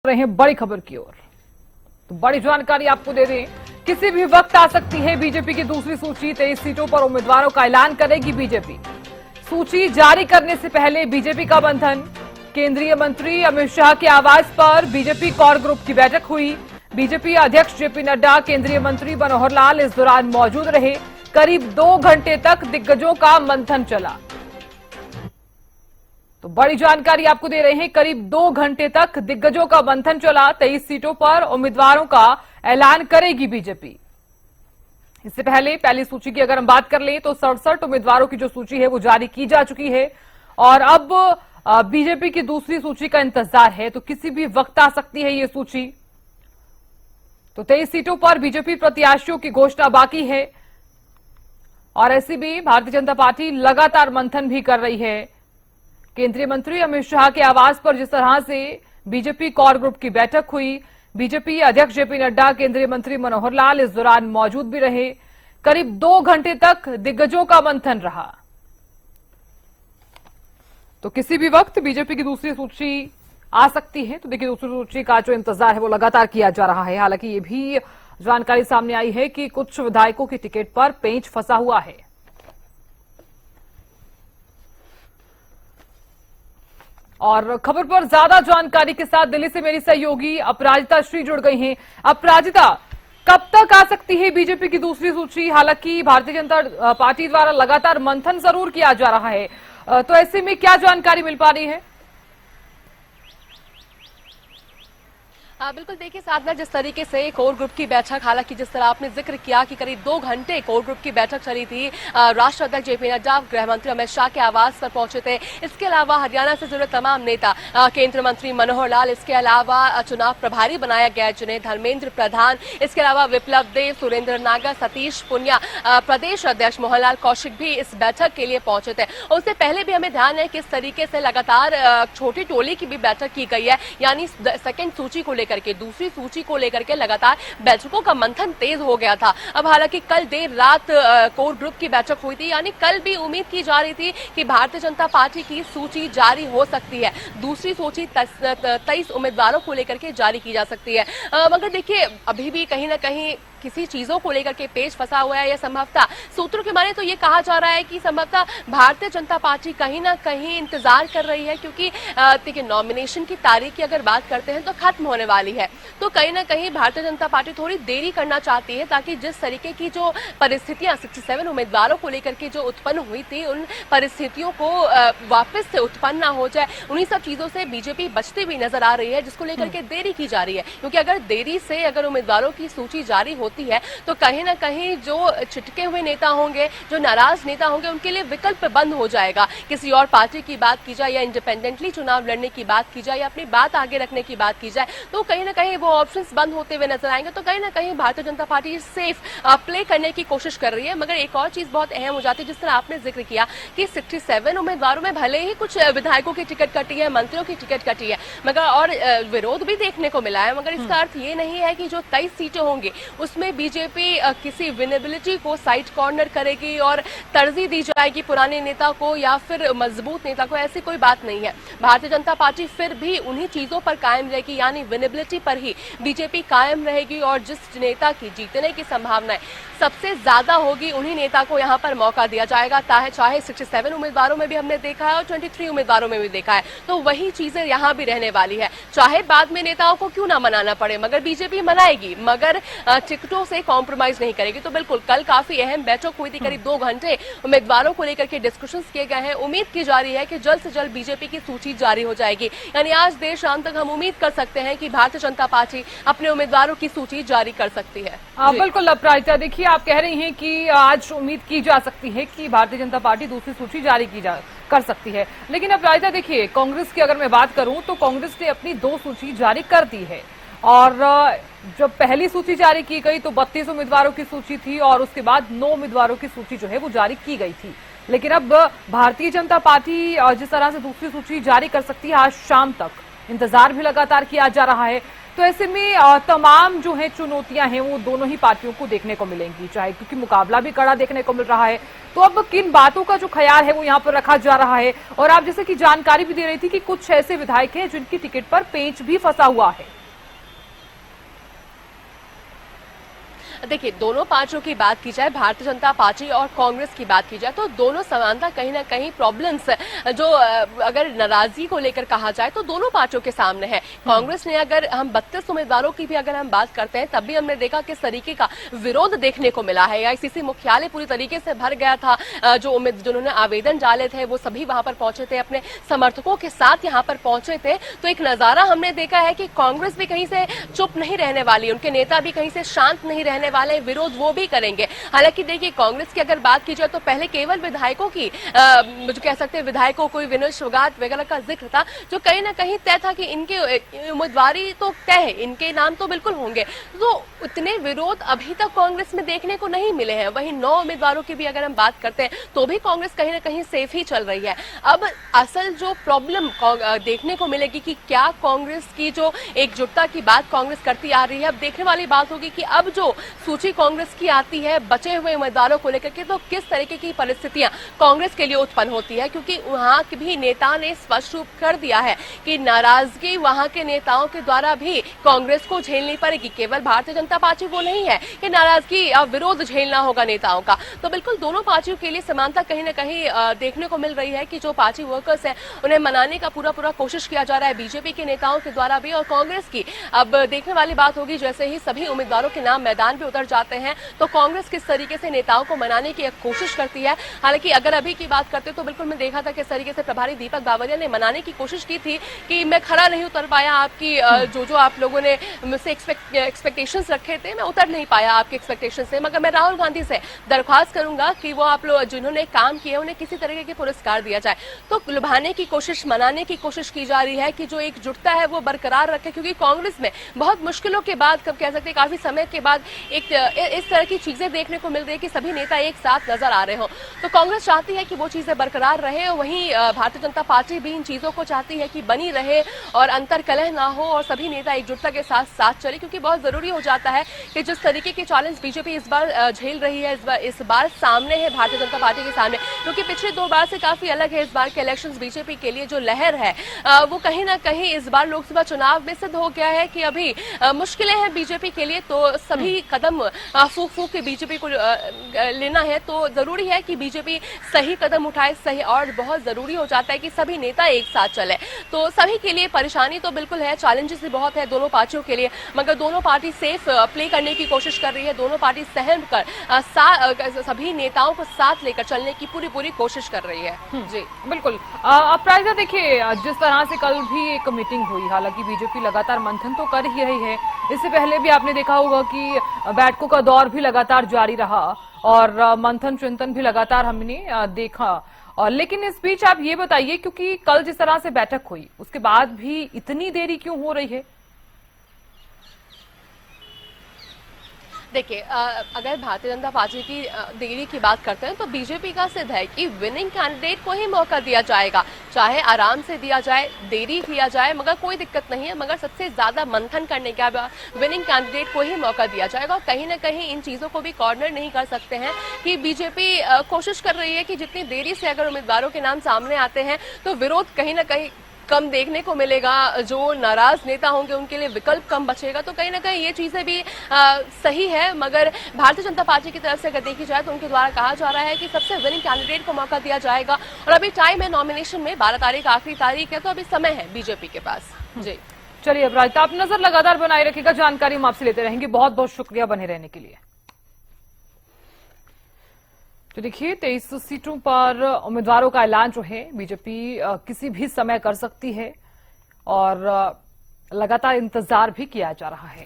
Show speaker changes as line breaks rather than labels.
रहे हैं बड़ी खबर की ओर। तो बड़ी जानकारी आपको दे दें, किसी भी वक्त आ सकती है बीजेपी की दूसरी सूची। 23 सीटों पर उम्मीदवारों का ऐलान करेगी बीजेपी। सूची जारी करने से पहले बीजेपी का मंथन। केंद्रीय मंत्री अमित शाह के आवास पर बीजेपी कोर ग्रुप की बैठक हुई। बीजेपी अध्यक्ष जेपी नड्डा, केंद्रीय मंत्री मनोहर लाल इस दौरान मौजूद रहे। करीब 2 घंटे तक दिग्गजों का मंथन चला। तो बड़ी जानकारी आपको दे रहे हैं, करीब 2 घंटे तक दिग्गजों का मंथन चला। 23 सीटों पर उम्मीदवारों का ऐलान करेगी बीजेपी। इससे पहले पहली सूची की अगर हम बात कर लें तो 67 उम्मीदवारों की जो सूची है वो जारी की जा चुकी है और अब बीजेपी की दूसरी सूची का इंतजार है। तो किसी भी वक्त आ सकती है ये सूची। तो 23 सीटों पर बीजेपी प्रत्याशियों की घोषणा बाकी है और ऐसी भी भारतीय जनता पार्टी लगातार मंथन भी कर रही है। केंद्रीय मंत्री अमित शाह के आवास पर जिस तरह से बीजेपी कोर ग्रुप की बैठक हुई, बीजेपी अध्यक्ष जेपी नड्डा, केंद्रीय मंत्री मनोहर लाल इस दौरान मौजूद भी रहे। करीब 2 घंटे तक दिग्गजों का मंथन रहा। तो किसी भी वक्त बीजेपी की दूसरी सूची आ सकती है। तो देखिए, दूसरी सूची का जो इंतजार है वो लगातार किया जा रहा है। हालांकि ये भी जानकारी सामने आई है कि कुछ विधायकों की टिकट पर पेंच फंसा हुआ है। और खबर पर ज्यादा जानकारी के साथ दिल्ली से मेरी सहयोगी अपराजिता श्री जुड़ गई हैं। अपराजिता, कब तक आ सकती है बीजेपी की दूसरी सूची? हालांकि भारतीय जनता पार्टी द्वारा लगातार मंथन जरूर किया जा रहा है, तो ऐसे में क्या जानकारी मिल पा रही है?
बिल्कुल, देखिए साधना, जिस तरीके से कोर ग्रुप की बैठक, हालांकि जिस तरह आपने जिक्र किया कि करीब 2 घंटे कोर ग्रुप की बैठक चली थी। राष्ट्रीय अध्यक्ष जेपी नड्डा गृह मंत्री अमित शाह के आवास पर पहुंचे थे। इसके अलावा हरियाणा से जुड़े तमाम नेता, केंद्रीय मंत्री मनोहर लाल, इसके अलावा चुनाव प्रभारी बनाया गया जिन्हें धर्मेंद्र प्रधान, इसके अलावा विप्लव देव, सुरेंद्र नागर, सतीश पुनिया, प्रदेश अध्यक्ष मोहनलाल कौशिक भी इस बैठक के लिए पहुंचे थे। उससे पहले भी हमें ध्यान है किस तरीके से लगातार छोटी टोली की भी बैठक की गई है, यानी सेकेंड सूची को करके दूसरी सूची को लेकर के लगातार बैठकों का मंथन तेज हो गया था। अब हालांकि कल देर रात कोर ग्रुप की बैठक हुई थी, यानी कल भी उम्मीद की जा रही थी कि भारतीय जनता पार्टी की सूची जारी हो सकती है। दूसरी सूची 23 उम्मीदवारों को लेकर के जारी की जा सकती है। मगर देखिए, अभी भी कहीं ना कहीं किसी चीजों को लेकर के पेच फंसा हुआ है। या संभवतः सूत्रों के माने तो ये कहा जा रहा है कि संभवतः भारतीय जनता पार्टी कहीं ना कहीं इंतजार कर रही है, क्योंकि देखिए, नॉमिनेशन की तारीख की अगर बात करते हैं तो खत्म होने वाली है। तो कहीं ना कहीं भारतीय जनता पार्टी थोड़ी देरी करना चाहती है, ताकि जिस तरीके की जो परिस्थितियां 67 उम्मीदवारों को लेकर के जो उत्पन्न हुई थी, उन परिस्थितियों को वापस से उत्पन्न ना हो जाए। उन्हीं सब चीजों से बीजेपी बचती हुई नजर आ रही है, जिसको लेकर के देरी की जा रही है। क्योंकि अगर देरी से अगर उम्मीदवारों की सूची जारी होती है तो कहीं ना कहीं जो छिटके हुए नेता होंगे, जो नाराज नेता होंगे, उनके लिए विकल्प बंद हो जाएगा। किसी और पार्टी की बात की जाए या इंडिपेंडेंटली चुनाव लड़ने की बात की जाए या अपनी बात आगे रखने की बात की जाए, तो कहीं ना कहीं वो ऑप्शंस बंद होते हुए नजर आएंगे। तो कहीं ना कहीं Bharatiya Janata party safe play करने की कोशिश कर रही है। मगर एक और चीज बहुत अहम हो जाती है, जिस तरह आपने जिक्र किया कि 67 उम्मीदवारों में भले ही कुछ विधायकों की टिकट कटी है, मंत्रियों की टिकट कटी है, मगर और विरोध भी देखने को मिला है। मगर इसका अर्थ ये नहीं है कि जो 23 सीटें होंगी उसमें बीजेपी किसी विनेबिलिटी को साइड कॉर्नर करेगी और तरजीह दी जाएगी पुराने नेता को या फिर मजबूत नेता को। ऐसी कोई बात नहीं है। भारतीय जनता पार्टी फिर भी उन्हीं चीजों पर कायम रहेगी, यानी विनेबिलिटी पर ही बीजेपी कायम रहेगी। और जिस नेता की जीतने की संभावनाएं सबसे ज्यादा होगी, उन्हीं नेता को यहां पर मौका दिया जाएगा। चाहे 67 उम्मीदवारों में भी हमने देखा है और 23 उम्मीदवारों में भी देखा है, तो वही चीजें यहां भी रहने वाली है। चाहे बाद में नेताओं को क्यों ना मनाना पड़े, मगर बीजेपी मनाएगी, मगर टिकटों से कॉम्प्रोमाइज नहीं करेगी। तो बिल्कुल, कल काफी अहम बैठक हुई थी। करीब 2 घंटे उम्मीदवारों को लेकर के डिस्कशंस किए गए हैं। उम्मीद की जा रही है कि जल्द से जल्द बीजेपी की सूची जारी हो जाएगी। यानी आज देर शाम तक हम उम्मीद कर सकते हैं कि भारतीय जनता पार्टी अपने उम्मीदवारों की सूची जारी कर सकती है।
बिल्कुल अपराजिता, देखिए, आप कह रही हैं कि आज उम्मीद की जा सकती है कि भारतीय जनता पार्टी दूसरी सूची जारी कर सकती है। लेकिन अपराजिता, देखिए, कांग्रेस की अगर मैं बात करूं तो कांग्रेस ने अपनी 2 सूची जारी कर दी है। और जब पहली सूची जारी की गई तो 32 उम्मीदवारों की सूची थी और उसके बाद 9 उम्मीदवारों की सूची जो है वो जारी की गई थी। लेकिन अब भारतीय जनता पार्टी जिस तरह से दूसरी सूची जारी कर सकती है आज शाम तक, इंतजार भी लगातार किया जा रहा है। तो ऐसे में तमाम जो है चुनौतियां हैं वो दोनों ही पार्टियों को देखने को मिलेंगी, चाहे क्योंकि मुकाबला भी कड़ा देखने को मिल रहा है। तो अब किन बातों का जो ख्याल है वो यहाँ पर रखा जा रहा है। और आप जैसे कि जानकारी भी दे रही थी कि कुछ ऐसे विधायक हैं जिनकी टिकट पर पेंच भी फंसा हुआ है।
देखिए, दोनों पार्टियों की बात की जाए, भारतीय जनता पार्टी और कांग्रेस की बात की जाए, तो दोनों समानता कहीं ना कहीं प्रॉब्लम्स जो अगर नाराजगी को लेकर कहा जाए तो दोनों पार्टियों के सामने है। कांग्रेस ने अगर हम 32 उम्मीदवारों की भी अगर हम बात करते हैं तब भी हमने देखा किस तरीके का विरोध देखने को मिला है। आईसीसी मुख्यालय पूरी तरीके से भर गया था, जिन्होंने आवेदन डाले थे वो सभी वहां पर पहुंचे थे, अपने समर्थकों के साथ यहाँ पर पहुंचे थे। तो एक नजारा हमने देखा है कि कांग्रेस भी कहीं से चुप नहीं रहने वाली, उनके नेता भी कहीं से शांत नहीं रहने वाले, विरोध वो भी करेंगे। हालांकि देखिए, कांग्रेस की अगर बात की जाए तो पहले केवल विधायकों की जो कह सकते हैं विधायकों कोई विनोद फोगाट वगैरह का जिक्र था, जो कहीं ना कहीं तय था कि इनके उम्मीदवारी तो तय है, इनके नाम तो बिल्कुल होंगे। तो उतने विरोध अभी तक कांग्रेस में देखने को नहीं मिले हैं। वहीं 9 उम्मीदवारों की भी अगर हम बात करते हैं तो भी कांग्रेस कहीं ना कहीं सेफ ही चल रही है। अब असल जो प्रॉब्लम देखने को मिलेगी कि क्या कांग्रेस की जो एकजुटता की बात कांग्रेस करती आ रही है, अब देखने वाली बात होगी कि अब जो सूची कांग्रेस की आती है बचे हुए उम्मीदवारों को लेकर के, तो किस तरीके की परिस्थितियां कांग्रेस के लिए उत्पन्न होती है। क्योंकि वहां के भी नेता ने स्पष्ट रूप कर दिया है कि नाराजगी वहां के नेताओं के द्वारा भी कांग्रेस को झेलनी पड़ेगी। केवल भारतीय जनता पार्टी वो नहीं है कि नाराजगी या विरोध झेलना होगा नेताओं का। तो बिल्कुल दोनों पार्टियों के लिए समानता कहीं ना कहीं देखने को मिल रही है कि जो पार्टी वर्कर्स है उन्हें मनाने का पूरा कोशिश किया जा रहा है बीजेपी के नेताओं के द्वारा भी और कांग्रेस की। अब देखने वाली बात होगी जैसे ही सभी उम्मीदवारों के नाम मैदान पे उतर जाते हैं तो कांग्रेस किस तरीके से नेताओं को मनाने की कोशिश करती है। हालांकि अगर अभी की बात करते तो बिल्कुल मैं देखा था किस तरीके से प्रभारी दीपक बावरिया ने मनाने की कोशिश की थी कि मैं खरा नहीं उतर पाया, आपकी जो आप लोगों ने मुझसे एक्सपेक्टेशंस रखे थे मैं उतर नहीं पाया आपके एक्सपेक्टेशन से, मगर मैं राहुल गांधी से दरख्वास्त करूंगा कि वो आप लोग जिन्होंने काम किए उन्हें किसी तरीके के पुरस्कार दिया जाए। तो लुभाने की कोशिश, मनाने की कोशिश की जा रही है कि जो एकजुटता है वो बरकरार रखे, क्योंकि कांग्रेस में बहुत मुश्किलों के बाद, कब कह सकते हैं काफी समय के बाद एक इस तरह की चीजें देखने को मिल रही है कि सभी नेता एक साथ नजर आ रहे हो। तो कांग्रेस चाहती है कि वो चीजें बरकरार रहे और वहीं भारतीय जनता पार्टी भी इन चीजों को चाहती है कि बनी रहे और अंतर कलह ना हो और सभी नेता एकजुटता के साथ साथ चले, क्योंकि बहुत जरूरी हो जाता है कि जिस तरीके के चैलेंज बीजेपी इस बार झेल रही है, इस बार सामने है भारतीय जनता पार्टी के सामने, क्योंकि पिछले 2 बार से काफी अलग है इस बार के इलेक्शंस। बीजेपी के लिए जो लहर है वो कहीं ना कहीं इस बार लोकसभा चुनाव में सिद्ध हो गया है कि अभी मुश्किलें हैं बीजेपी के लिए, तो सभी कदम फूक फूक के बीजेपी को लेना है। तो जरूरी है कि बीजेपी सही कदम उठाए, सही, और बहुत जरूरी हो जाता है कि सभी नेता एक साथ चले। तो सभी के लिए परेशानी तो बिल्कुल है, चैलेंजेस भी बहुत है दोनों पार्टियों के लिए, मगर दोनों पार्टी सेफ प्ले करने की कोशिश कर रही है। दोनों पार्टी सहम कर सभी नेताओं को साथ लेकर चलने की पूरी कोशिश कर रही है। जी
बिल्कुल। अपराजिता, देखिए जिस तरह से कल भी एक मीटिंग हुई, हालांकि बीजेपी लगातार मंथन तो कर ही रही है, इससे पहले भी आपने देखा होगा कि बैठकों का दौर भी लगातार जारी रहा और मंथन चिंतन भी लगातार हमने देखा। और लेकिन इस बीच आप ये बताइए, क्योंकि कल जिस तरह से बैठक हुई उसके बाद भी इतनी देरी क्यों हो रही है?
देखिए, अगर भारतीय जनता पार्टी की देरी की बात करते हैं तो बीजेपी का सिद्ध है कि विनिंग कैंडिडेट को ही मौका दिया जाएगा, चाहे आराम से दिया जाए, देरी किया जाए, मगर कोई दिक्कत नहीं है। मगर सबसे ज्यादा मंथन करने के बाद विनिंग कैंडिडेट को ही मौका दिया जाएगा। और कहीं ना कहीं इन चीजों को भी कॉर्नर नहीं कर सकते हैं कि बीजेपी कोशिश कर रही है कि जितनी देरी से अगर उम्मीदवारों के नाम सामने आते हैं तो विरोध कहीं ना कहीं कम देखने को मिलेगा, जो नाराज नेता होंगे उनके लिए विकल्प कम बचेगा। तो कहीं ना कहीं ये चीजें भी सही है, मगर भारतीय जनता पार्टी की तरफ से अगर देखी जाए तो उनके द्वारा कहा जा रहा है कि सबसे विनिंग कैंडिडेट को मौका दिया जाएगा। और अभी टाइम है नॉमिनेशन में, 12 तारीख आखिरी तारीख है, तो अभी समय है बीजेपी के पास। जी
चलिए अपराजिता, आप नजर लगातार बनाए रखिएगा, जानकारी हम आपसे लेते रहेंगे। बहुत बहुत शुक्रिया बने रहने के लिए। तो देखिए 23 सीटों पर उम्मीदवारों का ऐलान जो है बीजेपी किसी भी समय कर सकती है और लगातार इंतजार भी किया जा रहा है।